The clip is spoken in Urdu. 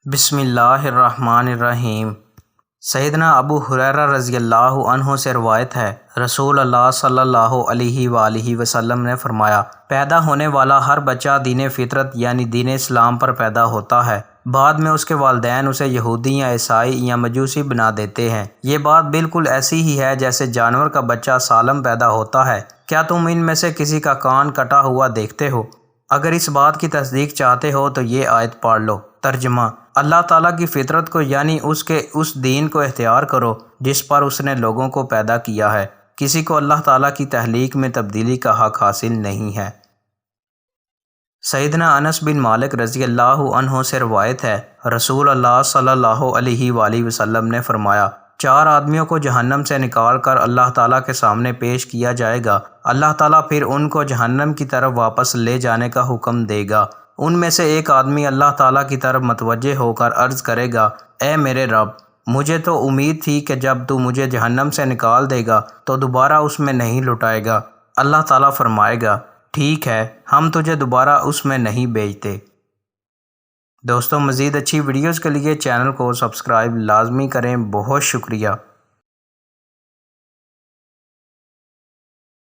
بسم اللہ الرحمن الرحیم۔ سیدنا ابو ہریرہ رضی اللہ عنہ سے روایت ہے، رسول اللہ صلی اللہ علیہ وآلہ وسلم نے فرمایا، پیدا ہونے والا ہر بچہ دین فطرت یعنی دین اسلام پر پیدا ہوتا ہے، بعد میں اس کے والدین اسے یہودی یا عیسائی یا مجوسی بنا دیتے ہیں۔ یہ بات بالکل ایسی ہی ہے جیسے جانور کا بچہ سالم پیدا ہوتا ہے۔ کیا تم ان میں سے کسی کا کان کٹا ہوا دیکھتے ہو؟ اگر اس بات کی تصدیق چاہتے ہو تو یہ آیت پڑھ لو۔ ترجمہ: اللہ تعالیٰ کی فطرت کو یعنی اس دین کو اختیار کرو جس پر اس نے لوگوں کو پیدا کیا ہے۔ کسی کو اللہ تعالیٰ کی تخلیق میں تبدیلی کا حق حاصل نہیں ہے۔ سیدنا انس بن مالک رضی اللہ عنہ سے روایت ہے، رسول اللہ صلی اللہ علیہ وآلہ وسلم نے فرمایا، 4 آدمیوں کو جہنم سے نکال کر اللہ تعالیٰ کے سامنے پیش کیا جائے گا۔ اللہ تعالیٰ پھر ان کو جہنم کی طرف واپس لے جانے کا حکم دے گا۔ ان میں سے ایک آدمی اللہ تعالیٰ کی طرف متوجہ ہو کر عرض کرے گا، اے میرے رب، مجھے تو امید تھی کہ جب تو مجھے جہنم سے نکال دے گا تو دوبارہ اس میں نہیں لٹائے گا۔ اللہ تعالیٰ فرمائے گا، ٹھیک ہے، ہم تجھے دوبارہ اس میں نہیں بھیجتے۔ دوستو، مزید اچھی ویڈیوز کے لیے چینل کو سبسکرائب لازمی کریں۔ بہت شکریہ۔